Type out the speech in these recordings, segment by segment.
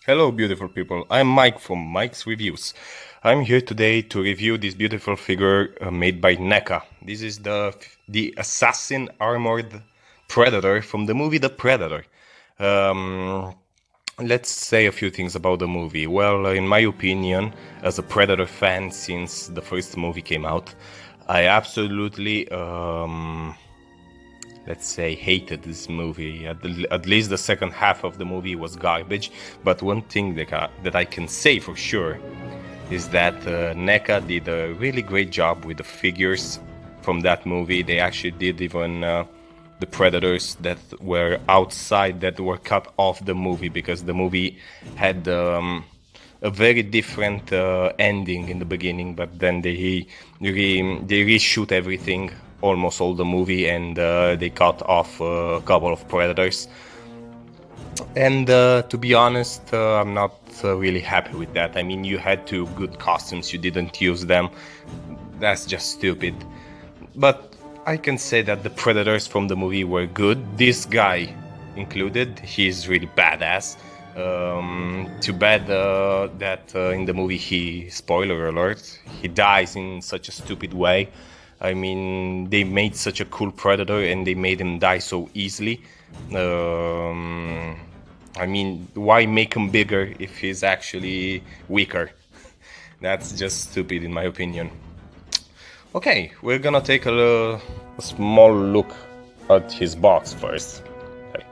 Hello, beautiful people. I'm Mike from Mike's Reviews. I'm here today to review this beautiful figure made by Neca. This is the assassin armored predator from the movie The Predator. Um, let's say a few things about the movie. Well, in my opinion, as a Predator fan since the first movie came out, I absolutely let's say, hated this movie. At least the second half of the movie was garbage. But one thing that I can say for sure is that Neca did a really great job with the figures from that movie. They actually did even the predators that were outside, that were cut off the movie, because the movie had a very different ending in the beginning, but then they reshoot everything, almost all the movie, and they cut off a couple of predators. And to be honest, I'm not really happy with that. I mean, you had two good costumes, you didn't use them. That's just stupid. But I can say that the predators from the movie were good. This guy included, he's really badass. Too bad that in the movie spoiler alert, he dies in such a stupid way. I mean, they made such a cool predator and they made him die so easily. I mean, why make him bigger if he's actually weaker? That's just stupid in my opinion. Okay, we're gonna take a small look at his box first. Okay.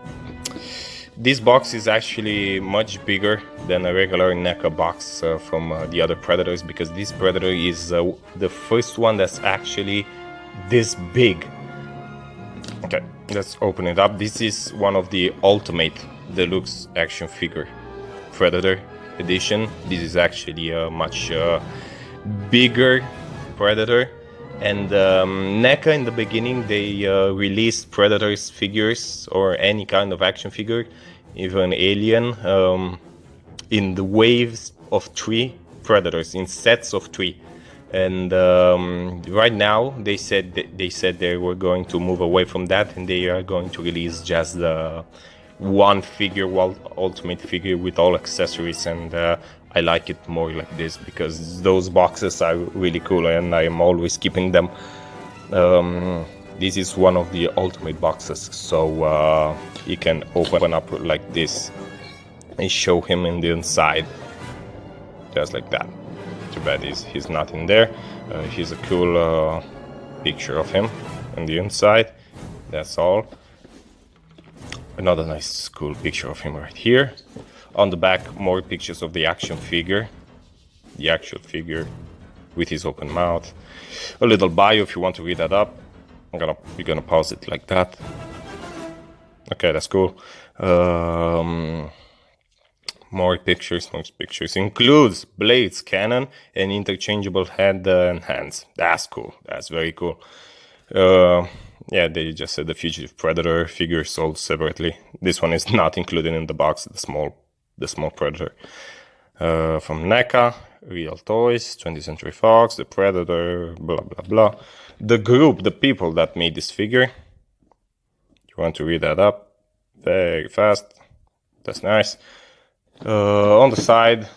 This box is actually much bigger than a regular Neca box from the other Predators, because this Predator is the first one that's actually this big. Okay, let's open it up. This is one of the Ultimate Deluxe action figure Predator edition. This is actually a much bigger Predator. And Neca, in the beginning, they released Predators figures or any kind of action figure, even Alien, in the waves of 3 Predators, in sets of 3. And right now, they said they were going to move away from that, and they are going to release just the one figure, ultimate figure with all accessories, and I like it more like this because those boxes are really cool and I am always keeping them. This is one of the ultimate boxes, so you can open up like this and show him in the inside, just like that. Too bad he's not in there. Here's a cool picture of him on the inside. That's all. Another nice cool picture of him right here. On the back, more pictures of the action figure. The actual figure with his open mouth. A little bio if you want to read that up. You're gonna pause it like that. Okay, that's cool. More pictures. Includes blades, cannon, and interchangeable head and hands. That's cool. That's very cool. Yeah, they just said the Fugitive Predator figure sold separately. This one is not included in the box, the small Predator. From Neca, Real Toys, 20th Century Fox, The Predator, blah blah blah. The group, the people that made this figure. You want to read that up very fast. That's nice. On the side,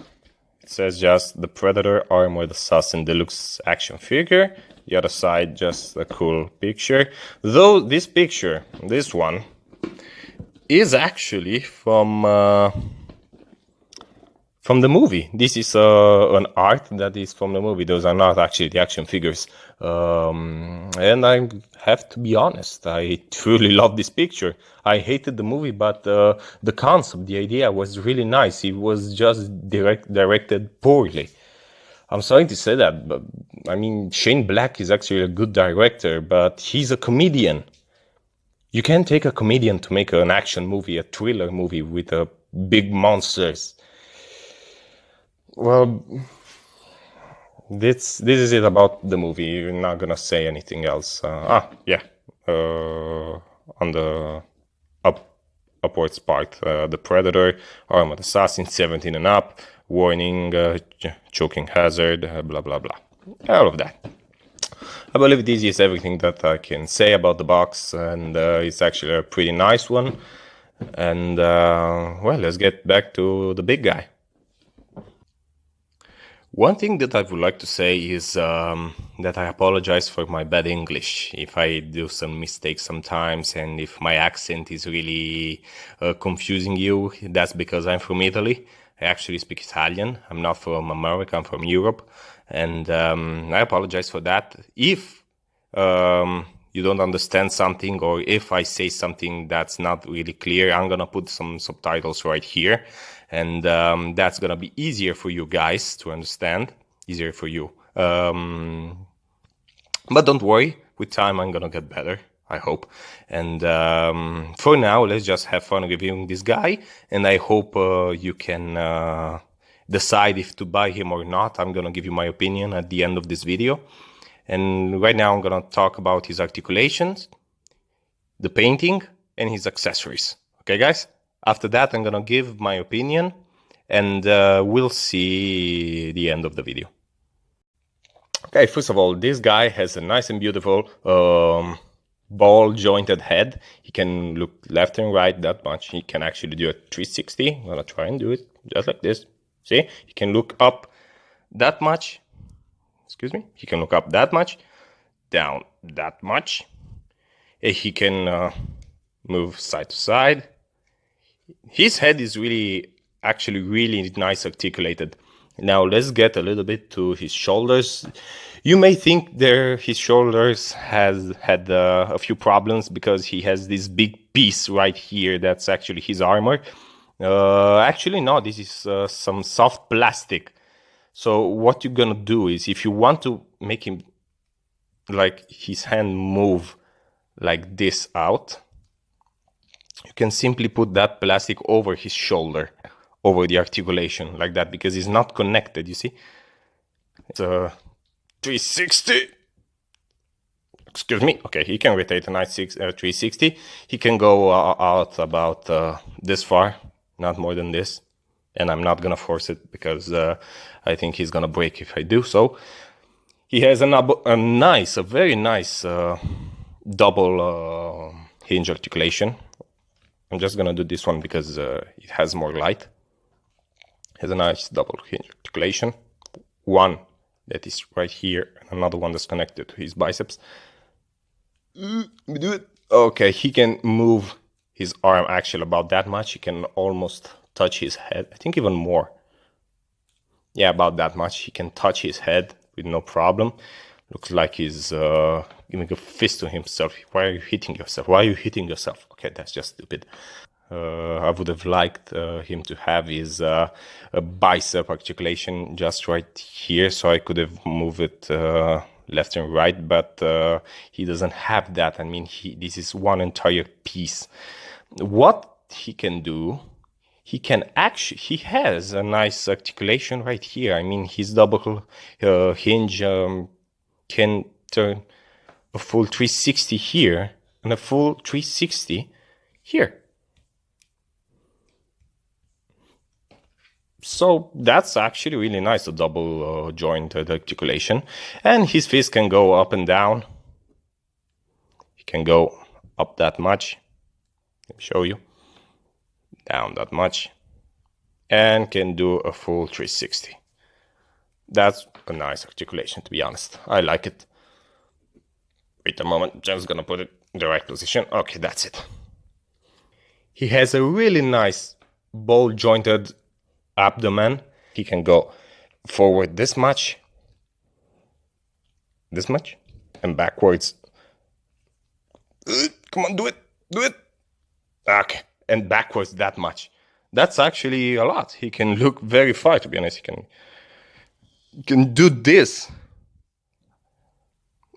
it says just the Predator Armored Assassin Deluxe action figure. The other side, just a cool picture. Though this picture, this one, is actually from the movie. This is an art that is from the movie. Those are not actually the action figures. And I have to be honest, I truly love this picture. I hated the movie, but the concept, the idea was really nice. It was just directed poorly. I'm sorry to say that, but I mean, Shane Black is actually a good director, but he's a comedian. You can't take a comedian to make an action movie, a thriller movie with big monsters. Well, this is it about the movie. You're not gonna say anything else. Yeah. On the upwards part, the Predator, Armored Assassin, 17 and up. Warning, choking hazard, blah blah blah, all of that. I believe this is everything that I can say about the box, and it's actually a pretty nice one. And well, let's get back to the big guy. One thing that I would like to say is that I apologize for my bad English. If I do some mistakes sometimes and if my accent is really confusing you, that's because I'm from Italy. I actually speak Italian. I'm not from America, I'm from Europe. And I apologize for that. If you don't understand something or if I say something that's not really clear, I'm gonna put some subtitles right here, and that's gonna be easier for you guys to understand, easier for you. But don't worry, with time I'm gonna get better, I hope. And for now, let's just have fun reviewing this guy, and I hope you can decide if to buy him or not. I'm gonna give you my opinion at the end of this video. And right now I'm gonna talk about his articulations, the painting, and his accessories. Okay, guys? After that, I'm gonna give my opinion, and we'll see the end of the video. Okay, first of all, this guy has a nice and beautiful ball-jointed head. He can look left and right that much. He can actually do a 360. I'm gonna try and do it just like this. See? He can look up that much. Excuse me. He can look up that much, down that much. He can move side to side. His head is actually really nice articulated. Now let's get a little bit to his shoulders. You may think his shoulders has had a few problems because he has this big piece right here that's actually his armor. Actually, no, this is some soft plastic. So what you're gonna do is, if you want to make him like his hand move like this out, you can simply put that plastic over his shoulder, over the articulation like that, because it's not connected, you see? It's a 360. Excuse me. Okay, he can rotate a nice 360. He can go out about this far, not more than this. And I'm not gonna force it because I think he's gonna break if I do so. He has a very nice double hinge articulation. I'm just gonna do this one because it has more light. Has a nice double hinge articulation. One that is right here, and another one that's connected to his biceps. Let me do it. Okay, he can move his arm actually about that much. He can almost touch his head. I think even more. Yeah, about that much. He can touch his head with no problem. Looks like he's giving a fist to himself. Why are you hitting yourself? Why are you hitting yourself? Okay, that's just stupid. I would have liked him to have his a bicep articulation just right here, so I could have moved it left and right, but he doesn't have that. I mean, this is one entire piece. What he can do, he has a nice articulation right here. I mean, his double hinge can turn a full 360 here and a full 360 here. So that's actually really nice, a double jointed articulation. And his fist can go up and down. He can go up that much. Let me show you. Down that much. And can do a full 360. That's a nice articulation, to be honest. I like it. Wait a moment, just gonna put it in the right position. Okay, that's it. He has a really nice ball jointed abdomen. He can go forward this much, and backwards. Come on, do it. Okay, and backwards that much. That's actually a lot. He can look very far, to be honest. He can do this.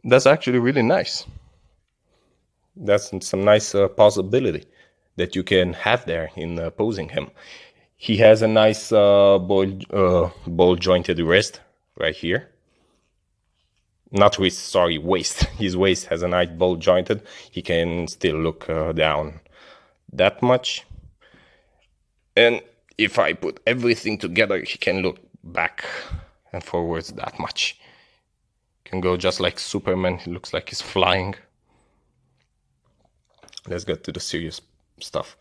That's actually really nice. That's some nice possibility that you can have there in posing him. He has a nice ball jointed wrist right here. Not wrist, sorry, waist. His waist has a nice ball jointed. He can still look down that much. And if I put everything together, he can look back and forwards that much. Can go just like Superman. He looks like he's flying. Let's get to the serious stuff.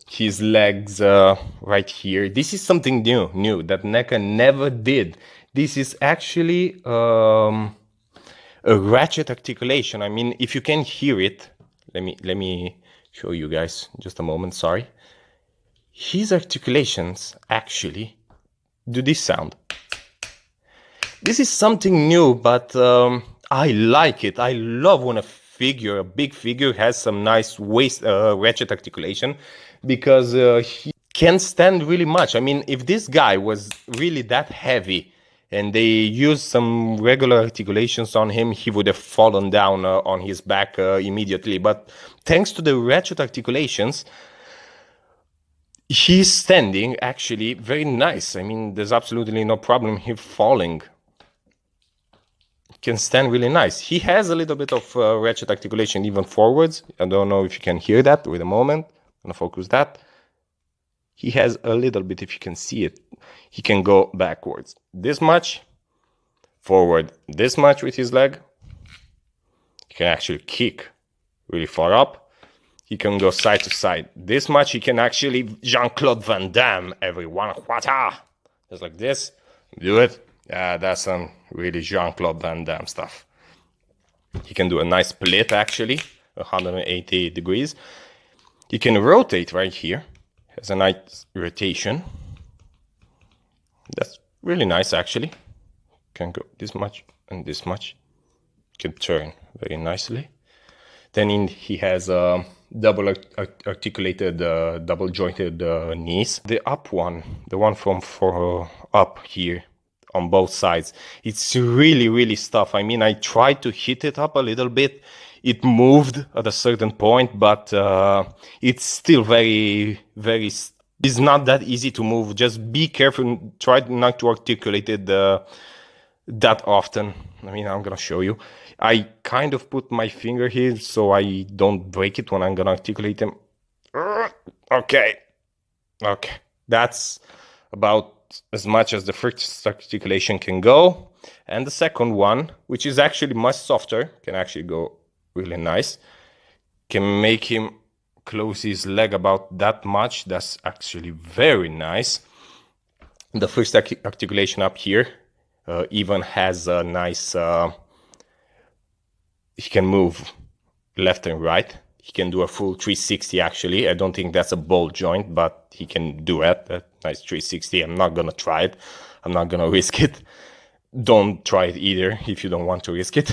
his legs right here. This is something new that Neca never did. This is actually a ratchet articulation. I mean, if you can hear it, let me show you guys just a moment. Sorry. His articulations actually do this sound. This is something new, but I like it. I love when a big figure, has some nice waist ratchet articulation, because he can stand really much. I mean, if this guy was really that heavy and they used some regular articulations on him, he would have fallen down on his back immediately. But thanks to the ratchet articulations, he's standing actually very nice. I mean, there's absolutely no problem him falling. Can stand really nice. He has a little bit of ratchet articulation even forwards. I don't know if you can hear that. Wait a moment. I'm gonna focus that. He has a little bit, if you can see it. He can go backwards this much, forward this much with his leg. He can actually kick really far up. He can go side to side this much. He can actually Jean-Claude Van Damme everyone. Just like this. Do it. Yeah, that's some really Jean-Claude Van Damme stuff. He can do a nice split, actually, 180 degrees. He can rotate right here. Has a nice rotation. That's really nice, actually. Can go this much and this much. Can turn very nicely. Then he has double articulated, double jointed knees. The up one, the one from up here, on both sides, it's really stuff. I mean, I tried to hit it up a little bit. It moved at a certain point, but it's still very it's not that easy to move. Just be careful. Try not to articulate it that often. I mean, I'm gonna show you. I kind of put my finger here so I don't break it when I'm gonna articulate them. Okay, that's about as much as the first articulation can go. And the second one, which is actually much softer, can actually go really nice. Can make him close his leg about that much. That's actually very nice. The first articulation up here even has a nice he can move left and right. He can do a full 360 actually. I don't think that's a ball joint, but he can do it. That nice 360. I'm not gonna try it. I'm not gonna risk it. Don't try it either if you don't want to risk it.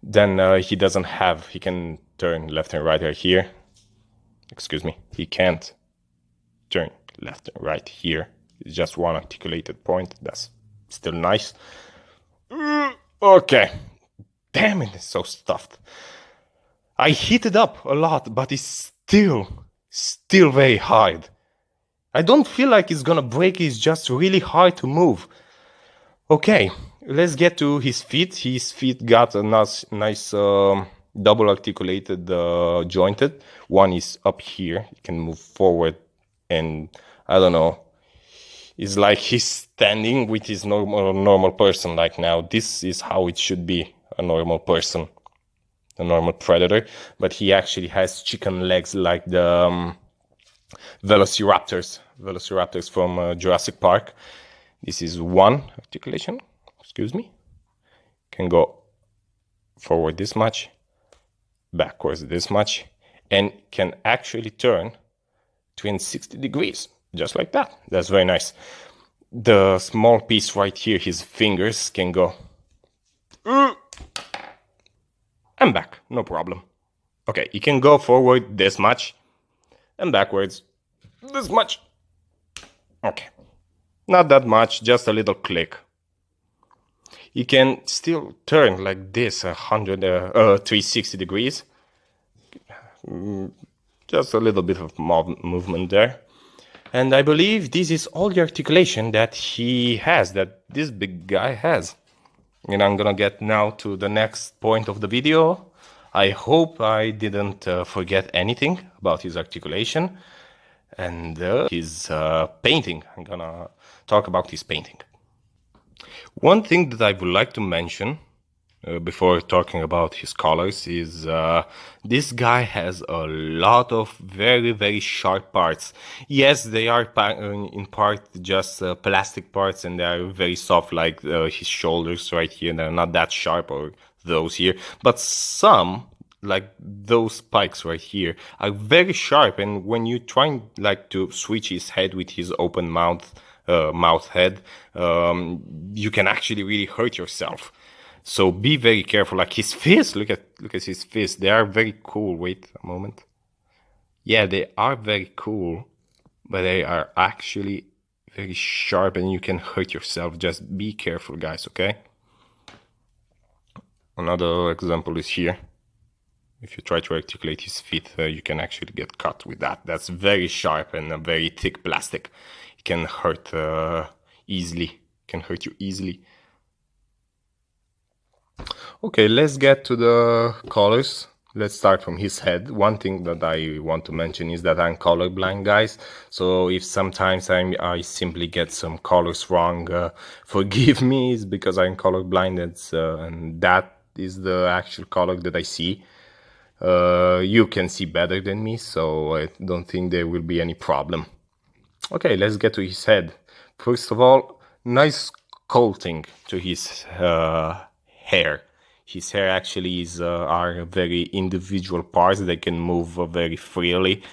Then he can turn left and right right here. Excuse me. He can't turn left and right here. It's just one articulated point. That's still nice. Okay. Damn it, it's so stuffed. I heat it up a lot, but it's still very hard. I don't feel like it's gonna break. It's just really hard to move. Okay, let's get to his feet. His feet got a nice double articulated jointed. One is up here. He can move forward, and I don't know. It's like he's standing with his normal person. Like now, this is how it should be. A normal person, a normal predator, but he actually has chicken legs like the velociraptors from Jurassic Park. This is one articulation, excuse me. Can go forward this much, backwards this much, and can actually turn 360 degrees, just like that. That's very nice. The small piece right here, his fingers can go and back, no problem. Okay, he can go forward this much and backwards this much. Okay, not that much, just a little click. He can still turn like this 360 degrees. Just a little bit of movement there. And I believe this is all the articulation that he has, that this big guy has. And I'm gonna get now to the next point of the video. I hope I didn't forget anything about his articulation and his painting. I'm gonna talk about his painting. One thing that I would like to mention before talking about his colors is this guy has a lot of very, very sharp parts. Yes, they are in part just plastic parts, and they are very soft, like his shoulders right here. They're not that sharp, or those here, but some, like those spikes right here, are very sharp, and when you try like to switch his head with his open mouth head, you can actually really hurt yourself. So be very careful. Like his fists, look at his fists. They are very cool. Wait a moment. Yeah, they are very cool, but they are actually very sharp, and you can hurt yourself. Just be careful, guys. Okay. Another example is here. If you try to articulate his feet, you can actually get cut with that. That's very sharp and a very thick plastic. It can hurt easily. Can hurt you easily. Okay, let's get to the colors. Let's start from his head. One thing that I want to mention is that I'm colorblind, guys. So if sometimes I simply get some colors wrong, forgive me. It's because I'm colorblind, and that is the actual color that I see. You can see better than me, so I don't think there will be any problem. Okay, let's get to his head. First of all, nice sculpting to his hair. His hair actually are very individual parts. They can move very freely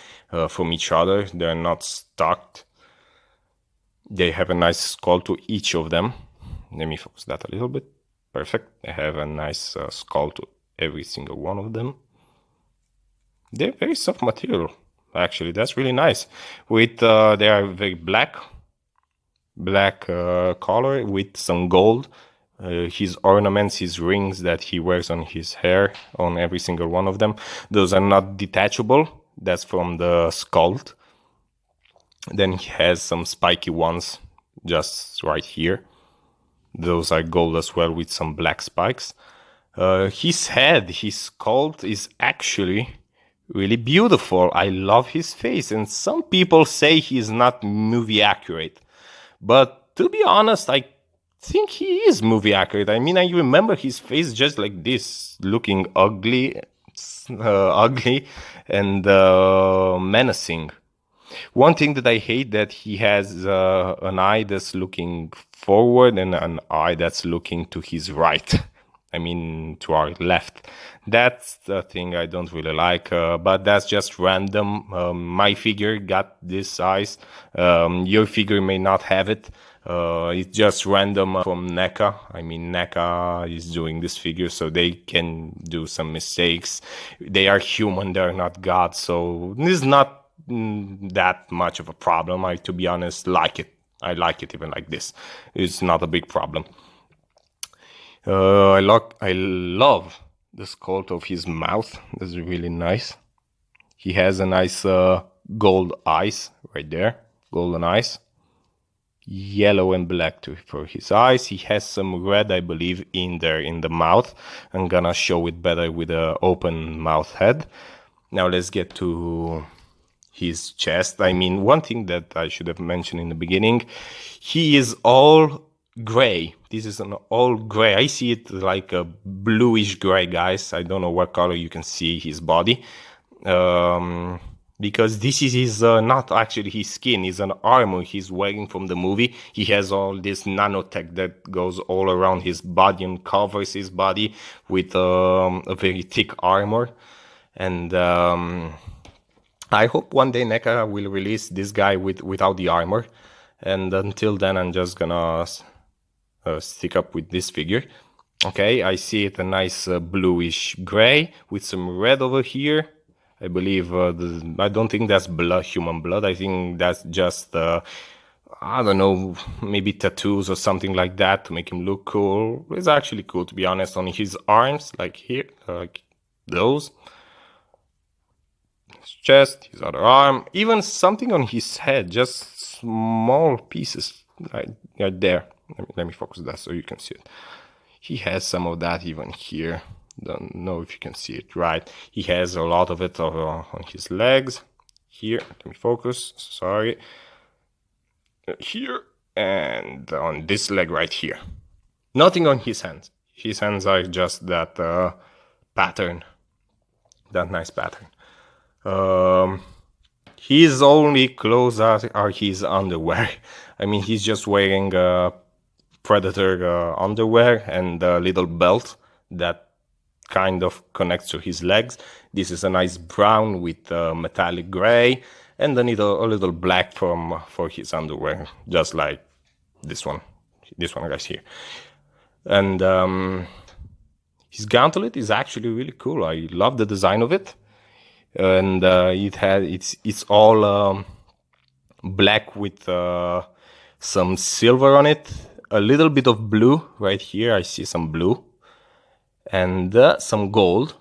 from each other. They're not stuck. They have a nice sculpt to each of them. Let me focus that a little bit. Perfect. They have a nice sculpt to every single one of them. They're very soft material. Actually, that's really nice. With they are very black color with some gold. His ornaments, his rings that he wears on his hair, on every single one of them, those are not detachable. That's from the sculpt. Then he has some spiky ones just right here. Those are gold as well, with some black spikes. His head, his sculpt is actually really beautiful. I love his face, and some people say he's not movie accurate, but to be honest, I think he is movie accurate. I mean, I remember his face just like this, looking ugly, ugly and menacing. One thing that I hate, that he has an eye that's looking forward and an eye that's looking to his right. I mean, to our left. That's the thing I don't really like, but that's just random. My figure got this eyes. Your figure may not have it. It's just random from Neca. I mean, Neca is doing this figure, so they can do some mistakes. They are human, they're not God, so this is not that much of a problem. I, to be honest, like it. I like it even like this. It's not a big problem. I love the sculpt of his mouth. That's really nice. He has a nice gold eyes right there, golden eyes. Yellow and black for his eyes. He has some red, I believe, in there in the mouth. I'm gonna show it better with an open mouth head. Now let's get to his chest. I mean, one thing that I should have mentioned in the beginning, he is all gray. This is an all gray. I see it like a bluish gray, guys. I don't know what color you can see his body. Because this is his, not actually his skin, it's an armor he's wearing from the movie. He has all this nanotech that goes all around his body and covers his body with a very thick armor. And I hope one day Neca will release this guy without the armor. And until then, I'm just gonna stick up with this figure. Okay, I see it a nice bluish gray with some red over here. I believe, I don't think that's blood, human blood. I think that's just, I don't know, maybe tattoos or something like that to make him look cool. It's actually cool, to be honest, on his arms, like here, like those. His chest, his other arm, even something on his head, just small pieces, right there. Let me focus that so you can see it. He has some of that even here. Don't know if you can see it right. He has a lot of it on his legs. Here, let me focus, sorry. Here, and on this leg right here. Nothing on his hands. his hands are just that pattern, that nice pattern. Um, his only clothes are his underwear. I mean, he's just wearing predator underwear and a little belt that kind of connects to his legs. This is a nice brown with metallic gray, and then a little black for his underwear, just like this one right here. And his gauntlet is actually really cool. I love the design of it, and it's all black with some silver on it, a little bit of blue right here. I see some blue, and some gold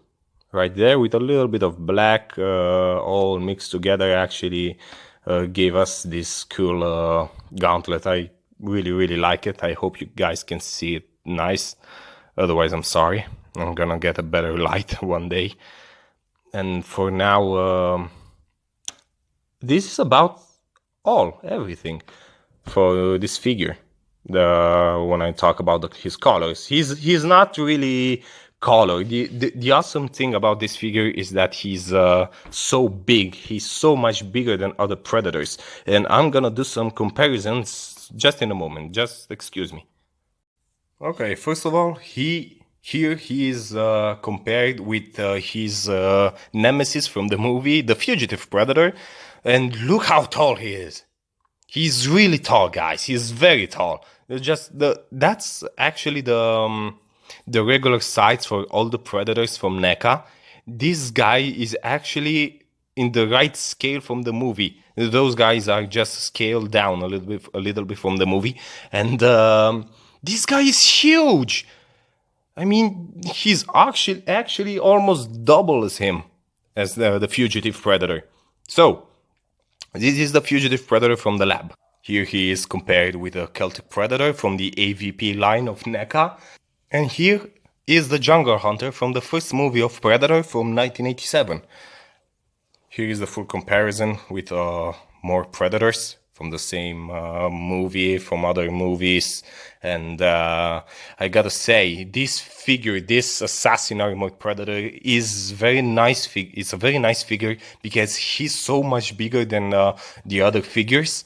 right there with a little bit of black, all mixed together. Actually, gave us this cool gauntlet. I really like it. I hope you guys can see it nice. Otherwise, I'm sorry. I'm gonna get a better light one day. And for now, this is about everything for this figure. When I talk about his colors, he's not really colored. The awesome thing about this figure is that he's so big. He's so much bigger than other predators, and I'm gonna do some comparisons just in a moment. Just excuse me. Okay, first of all, he is compared with his nemesis from the movie, the fugitive predator, and look how tall he is. He's really tall, guys. He's very tall. That's actually the regular size for all the predators from Neca. This guy is actually in the right scale from the movie. Those guys are just scaled down a little bit from the movie, and this guy is huge. I mean, he's actually almost double as him, as the fugitive predator. So, this is the fugitive predator from the lab. Here he is compared with a Celtic predator from the AVP line of Neca. And here is the jungle hunter from the first movie of Predator from 1987. Here is the full comparison with more predators from the same movie, from other movies. And I gotta say, this figure, this assassin armored predator is very nice. It's a very nice figure because he's so much bigger than the other figures.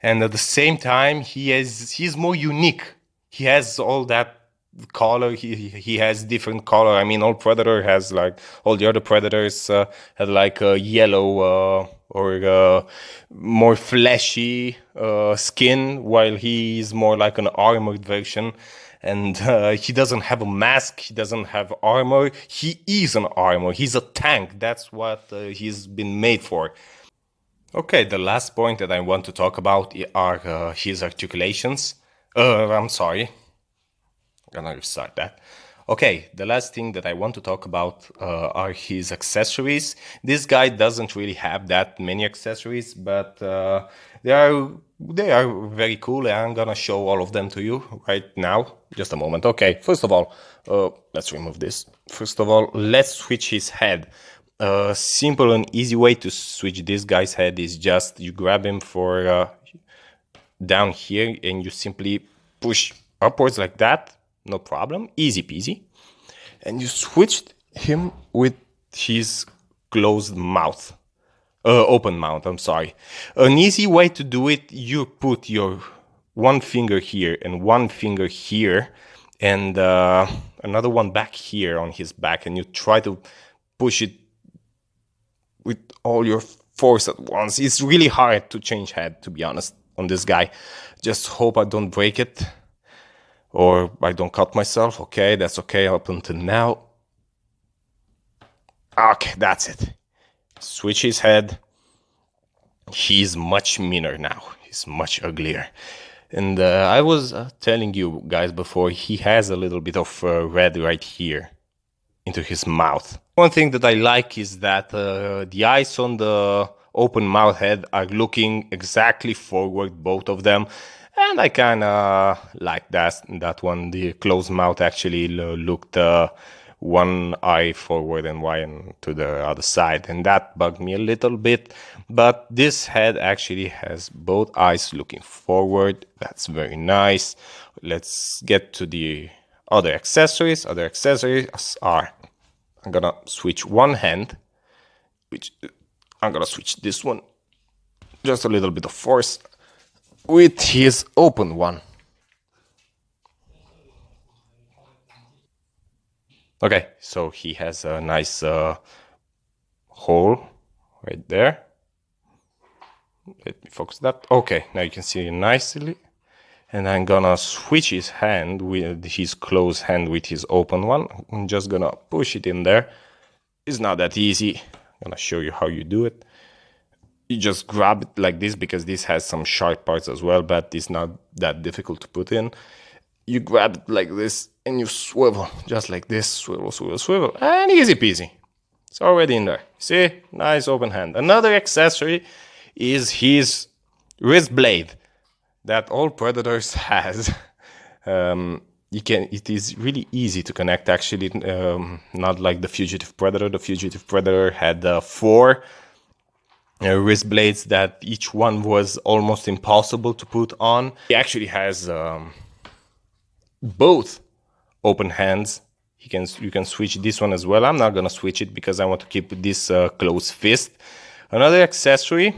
And at the same time, he's more unique. He has all that color. He has different color. I mean, all predator has like all the other predators had like a yellow or more fleshy skin, while he's more like an armored version. And he doesn't have a mask. He doesn't have armor. He is an armor. He's a tank. That's what he's been made for. Okay, the last point that I want to talk about are his articulations. I'm sorry. I'm gonna restart that. Okay, the last thing that I want to talk about are his accessories. This guy doesn't really have that many accessories, but they are very cool, and I'm gonna show all of them to you right now. Just a moment. Okay, first of all, let's remove this. First of all, let's switch his head. A simple and easy way to switch this guy's head is just you grab him for down here and you simply push upwards like that. No problem, easy peasy. And you switched him with his closed mouth, open mouth, I'm sorry. An easy way to do it, you put your one finger here and one finger here and another one back here on his back, and you try to push it with all your force at once. It's really hard to change head, to be honest, on this guy. Just hope I don't break it or I don't cut myself. Okay, that's okay up until now. Okay, that's it. Switch his head. He's much meaner now. He's much uglier. And I was telling you guys before, he has a little bit of red right here into his mouth. One thing that I like is that the eyes on the open mouth head are looking exactly forward, both of them. And I kind of like that one. The closed mouth actually looked one eye forward and one to the other side. And that bugged me a little bit. But this head actually has both eyes looking forward. That's very nice. Let's get to the Other accessories are, I'm gonna switch one hand, which I'm gonna switch this one, just a little bit of force, with his open one. Okay, so he has a nice hole right there. Let me focus that. Okay, now you can see it nicely. And I'm gonna switch his hand with his closed hand with his open one. I'm just gonna push it in there. It's not that easy. I'm gonna show you how you do it. You just grab it like this because this has some sharp parts as well, but it's not that difficult to put in. You grab it like this and you swivel, just like this, swivel, swivel, swivel, and easy peasy. It's already in there. See? Nice open hand. Another accessory is his wrist blade that all Predators has. It is really easy to connect actually, not like the Fugitive Predator. The Fugitive Predator had 4 wrist blades that each one was almost impossible to put on. He actually has both open hands. You can switch this one as well. I'm not gonna switch it because I want to keep this closed fist. Another accessory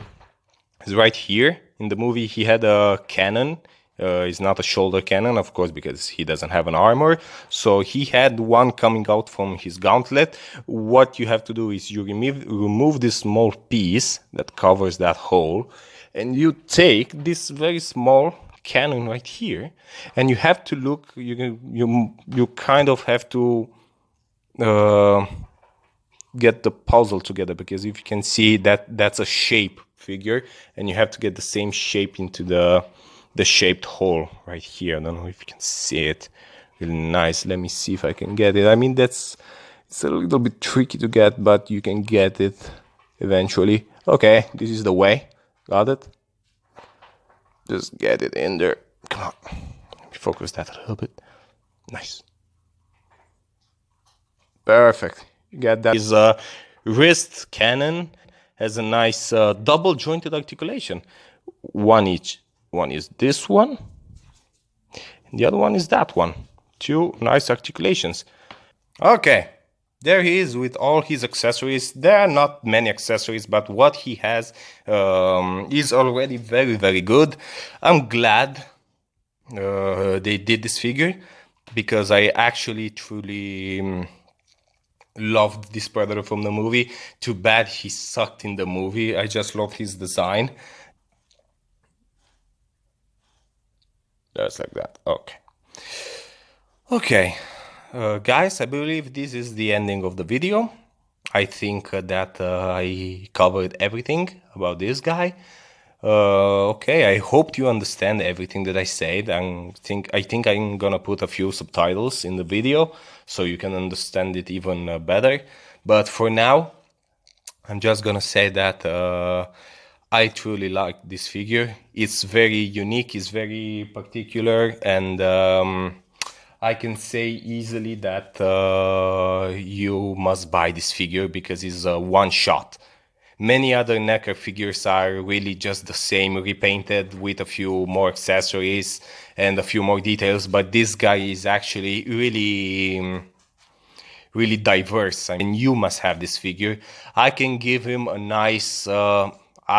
is right here. In the movie, he had a cannon. It's not a shoulder cannon, of course, because he doesn't have an armor. So he had one coming out from his gauntlet. What you have to do is you remove this small piece that covers that hole, and you take this very small cannon right here, and you have to look. You kind of have to get the puzzle together, because if you can see that's a shape figure, and you have to get the same shape into the shaped hole right here. I don't know if you can see it really nice. Let me see if I can get it. I mean, it's a little bit tricky to get, but you can get it eventually. Okay, this is the way. Got it? Just get it in there. Come on. Let me focus that a little bit. Nice. Perfect. You get that. His wrist cannon has a nice double jointed articulation. One each. One is this one, and the other one is that one. 2 nice articulations. Okay, there he is with all his accessories. There are not many accessories, but what he has is already very, very good. I'm glad they did this figure, because I actually truly loved this Predator from the movie. Too bad he sucked in the movie. I just love his design. Just like that. Okay. Okay. Guys, I believe this is the ending of the video. I think that I covered everything about this guy. Okay, I hope you understand everything that I said. I think I'm gonna put a few subtitles in the video so you can understand it even better. But for now, I'm just gonna say that I truly like this figure. It's very unique, it's very particular, and I can say easily that you must buy this figure because it's a one shot. Many other Neca figures are really just the same, repainted with a few more accessories and a few more details, but this guy is actually really diverse. I mean, you must have this figure. I can give him a nice, I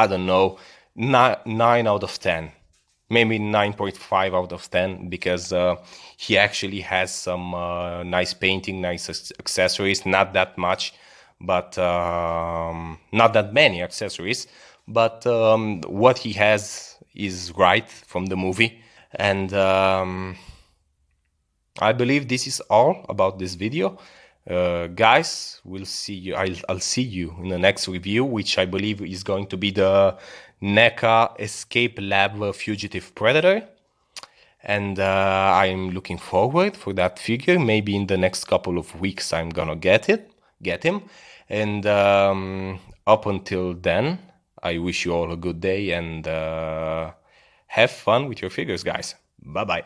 don't know, 9 out of 10. Maybe 9.5 out of 10, because he actually has some nice painting, nice accessories, not that much, but not that many accessories. But what he has is right from the movie. And I believe this is all about this video. Guys, we'll see you. I'll see you in the next review, which I believe is going to be the Neca Escape Lab Fugitive Predator. And I'm looking forward for that figure. Maybe in the next couple of weeks I'm gonna get him. And up until then, I wish you all a good day, and have fun with your figures, guys. Bye bye.